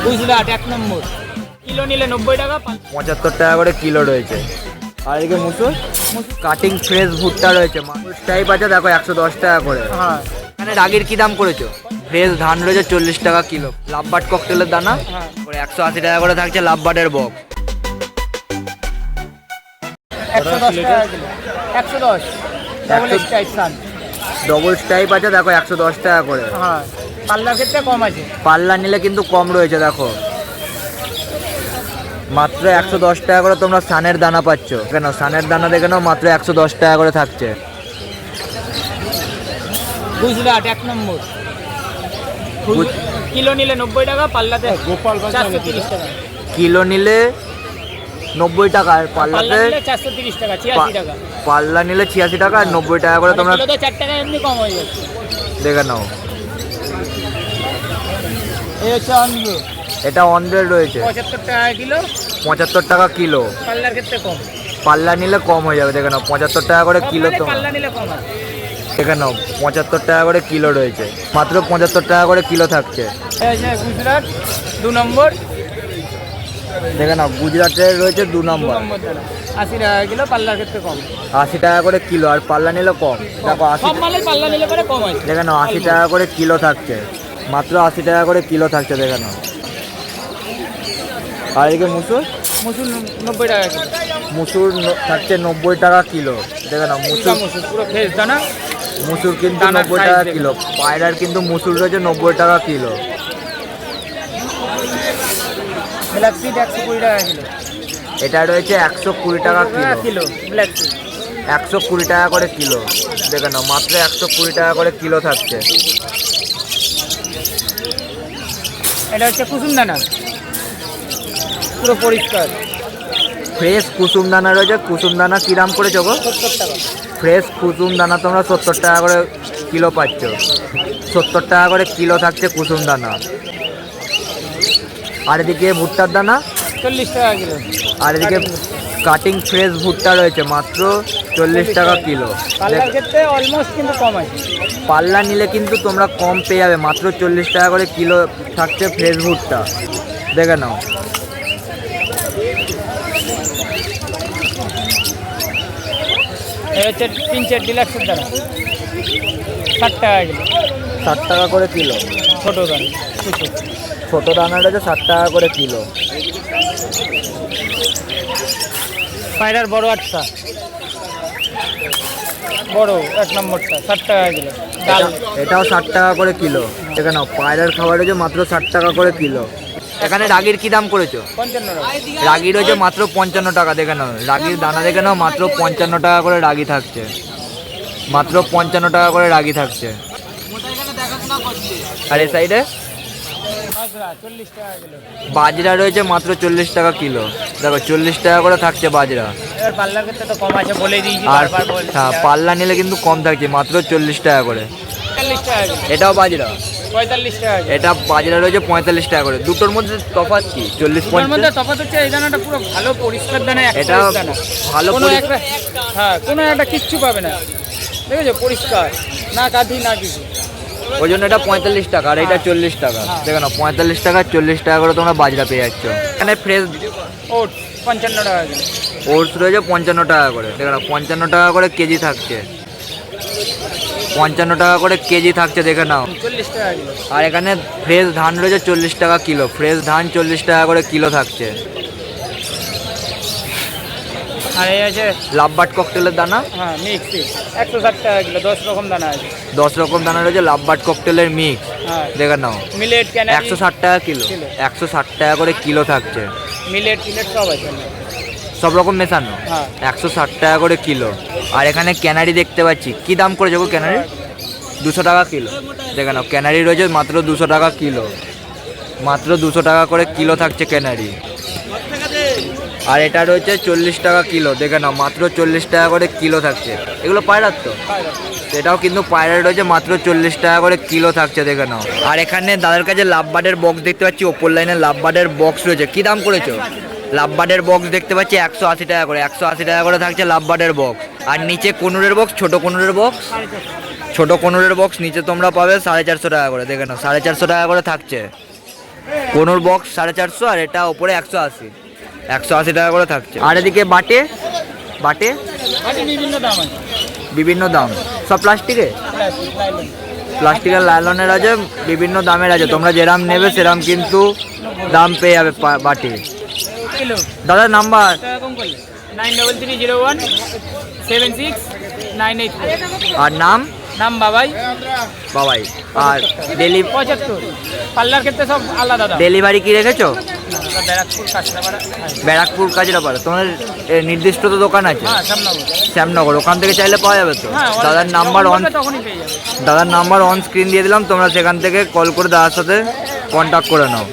গুজরাট 1 নম্বর। Kilo নিলে 90 টাকা, 75 টাকা করে কিলো রয়েছে। আর এদিকে মুসুর কাটিং ফ্রেশ ভুট্টা রয়েছে, মানুষ টাইপ আছে দেখো 110 টাকা করে। হ্যাঁ। এখানে রাগির কি দাম করেছো? ফ্রেশ ধান রয়েছে 40 টাকা কিলো। লাভবাট ককটেলের দানা 180 টাকা করে থাকছে। লাভবাটের বক 110 টাকা কিলো। 110 ডাবল স্ট্রাইপ সান। ডবল স্টাইপ আছে দেখো 110 টাকা করে। হ্যাঁ, পাল্লার ক্ষেত্রে কম আছে। পাল্লা নিলে কিন্তু কম রয়েছে দেখো, মাত্র 110 টাকা করে তোমরা সানের দানা পাচ্ছ। কেন সানের দানা দেখে নাও, মাত্র 110 টাকা করে থাকছে। গুজরাট 1 নম্বর। কিলো নিলে 90 টাকা, পাল্লাতে 430 টাকা। কিলো নিলে 90 টাকা আর পাল্লাতে 430 টাকা, 86 টাকা। পাল্লা নিলে 86 টাকা আর 90 টাকা করে তোমরা কিলোতে 4 টাকা এমনি কম হয়ে যাচ্ছে। দেখে নাও। এই হচ্ছে অন্ধ্র। এটা অন্ধ্রের রয়েছে 75 টাকা কিলো। 75 টাকা কিলো। পাল্লার ক্ষেত্রে কম। পাল্লা নিলে কম হয়ে যাবে। দেখে নাও 75 টাকা করে কিলো। তো পাল্লা নিলে কম আছে। দেখে নাও 75 টাকা করে কিলো রয়েছে, মাত্র 75 টাকা করে কিলো থাকছে। এই যে গুজরাট 2 নম্বর। দেখে নাও গুজরাটের রয়েছে 2 নম্বর। 80 টাকা কিলো, পাল্লার ক্ষেত্রে কম। 80 টাকা করে কিলো আর পাল্লা নিলে কম। দেখো 80 সব মালের পাল্লা নিলে পরে কম আছে। দেখে নাও 80 টাকা করে কিলো থাকছে, মাত্র 80 টাকা করে কিলো থাকছে। দেখে নাও। আর এদিকে মুসুর 90 টাকা কিলো। মুসুর থাকছে 90 টাকা কিলো। দেখে নাও মুসুর পুরো ফ্রেশ দানা। মুসুর কিন্তু দানার 90 size টাকা দেখে। কিলো। পায়রার কিন্তু মুসুর রয়েছে 90 টাকা কিলো। ব্ল্যাক সিড 120 টাকা কিলো। এটা রয়েছে 120 টাকা কিলো। ব্ল্যাক সিড 120 টাকা করে কিলো। দেখে নাও মাত্র 120 টাকা করে কিলো থাকছে। এটা হচ্ছে কুসুম দানা, পুরো পরিষ্কার ফ্রেশ কুসুম দানা রয়েছে। কুসুম দানা কি দাম করেছো গো? 70 টাকা। ফ্রেশ কুসুম দানা তোমরা 70 টাকা করে কিলো পাচ্ছ। 70 টাকা করে কিলো থাকছে কুসুম দানা। আর এদিকে ভুট্টার দানা 40 টাকা কিলো। আর এদিকে কাটিং ফ্রেশ ভুট্টা রয়েছে মাত্র 40 টাকা কিলো। পাল্লার ক্ষেত্রে অলমোস্ট কিন্তু কম আছে। পাল্লা নিলে কিন্তু তোমরা কম পেয়ে যাবে, মাত্র 40 টাকা করে কিলো থাকছে ফ্রেশ ভুট্টা। দেখে নাও। এই হচ্ছে 3-4 ডিলাক্সের দানা 60 টাকা কিলো। 60 টাকা করে কিলো। ছোট দানা ছোট দানাটা হচ্ছে 60 টাকা করে কিলো। পায়রার বড় 8টা, বড় 1 নম্বরটা 60 টাকা কিলো। ডাল এটাও 60 টাকা করে কিলো। দেখে নাও পায়রার খাবার হচ্ছে মাত্র 60 টাকা করে কিলো। এখানে রাগির কি দাম করেছো? 55 টাকা। রাগি রয়েছে মাত্র 55 টাকা। দেখে নাও রাগির দানা দেখে নাও, মাত্র 55 টাকা করে রাগি থাকছে। মাত্র 55 টাকা করে রাগি থাকছে। আর এই সাইডে বাজরা 40 টাকা কিলো। বাজরা রয়েছে মাত্র 40 টাকা কিলো। দেখো 40 টাকা করে থাকছে বাজরা। এবার পাল্লার ক্ষেত্রে তো কম আছে, বলে দিয়েছি আর বারবার বলছি। হ্যাঁ, পাল্লা নিলে কিন্তু কম থাকছে, মাত্র 40 টাকা করে। 40 টাকা কিলো। এটাও বাজরা। 45 টাকা কিলো। এটা বাজরা রয়েছে 45 টাকা করে। দুটোর মধ্যে তফাৎ কি? 40 এর মধ্যে 50। তফাৎ হচ্ছে এই দানাটা পুরো ভালো পরিষ্কার দানা, এটা দানা ভালো কোনো একটা, হ্যাঁ কোনো একটা কিচ্ছু পাবে না, দেখেছো পরিষ্কার, না কাঠি না কিছু। ওই জন্য এটা 45 টাকা আর এটা 40 টাকা। দেখো না 45 টাকা 40 টাকা করে তোমরা বাজরা পেয়ে যাচ্ছ। এখানে ফ্রেশ ওটস 55 টাকা কিলো। ওটস রয়েছে 55 টাকা করে। দেখো না 55 টাকা করে কেজি থাকছে। 55 টাকা করে কেজি থাকছে। দেখে নাও 40 টাকা কিলো। আর এখানে ফ্রেশ ধান রয়েছে 40 টাকা কিলো। ফ্রেশ ধান 40 টাকা করে কিলো থাকছে। আর এই আছে লাভবাট ককটেলের দানা, হ্যাঁ মিক্স 160 টাকা কিলো। 10 রকম দানা আছে। 10 রকম দানা রয়েছে লাভবাট ককটেলের মিক্স। হ্যাঁ দেখে নাও মিলেট ক্যানারি 160 টাকা কিলো। 160 টাকা করে কিলো থাকছে। মিলেট টিলেট সব আছে। সব রকম মেশানো। হ্যাঁ 160 টাকা করে কিলো। আর এখানে ক্যানারি দেখতে পাচ্ছি, কি দাম করেছে গো ক্যানারি? 200 টাকা কিলো। দেখে নাও ক্যানারি রয়েছে মাত্র 200 টাকা কিলো। মাত্র 200 টাকা করে কিলো থাকছে ক্যানারি। আর এটা রয়েছে 40 টাকা কিলো। দেখে নাও মাত্র 40 টাকা করে কিলো থাকছে। এগুলো পায়রার তো, এটাও কিন্তু পায়রার রয়েছে মাত্র 40 টাকা করে কিলো থাকছে। দেখে নাও। আর এখানে দাদার কাছে লাভবার্ডের বক্স দেখতে পাচ্ছি, ওপর লাইনে লাভবার্ডের বক্স রয়েছে। কি দাম করেছো? লাভবার্ডের বক্স দেখতে পাচ্ছি 180 টাকা করে। 180 টাকা করে থাকছে লাভবার্ডের বক্স। আর নিচে কনুরের বক্স, ছোট কনুরের বক্স, ছোট কনুরের বক্স নিচে তোমরা পাবে 450 টাকা করে। দেখে নাও 450 টাকা করে থাকছে। কোনোর বক্স 450 আর এটা ওপরে 180, 180 টাকা করে থাকছে। আর এদিকে বাটে, বাটে বাটি বিভিন্ন দাম আছে, বিভিন্ন দাম, সব প্লাস্টিকে, প্লাস্টিক লাইলন প্লাস্টিকের লাইলনের আছে, বিভিন্ন দামের আছে। তোমরা যেরাম নেবে সেরাম কিন্তু দাম পেয়ে যাবে বাটি। কিলো দাদার নাম্বার কম করলে 93017698। আর নাম? নাম বাবাই। বাবাই। আর 75 পাল্লার ক্ষেত্রে সব আলাদা দাম। ডেলিভারি কি রেখেছো? ব্যারাকপুর কাঁচরাপাড়া। ব্যারাকপুর কাজরাপাড়া। তোমার নির্দিষ্ট তো দোকান আছে? হ্যাঁ শ্যামনগর। শ্যামনগর, ওখান থেকে চাইলে পাওয়া যাবে তো? হ্যাঁ, দাদার নাম্বার অন, তখনই পেয়ে যাবে। দাদার নাম্বার অন স্ক্রিন দিয়ে দিলাম, তোমরা সেখান থেকে কল করে দাদার সাথে কন্ট্যাক্ট করে নাও।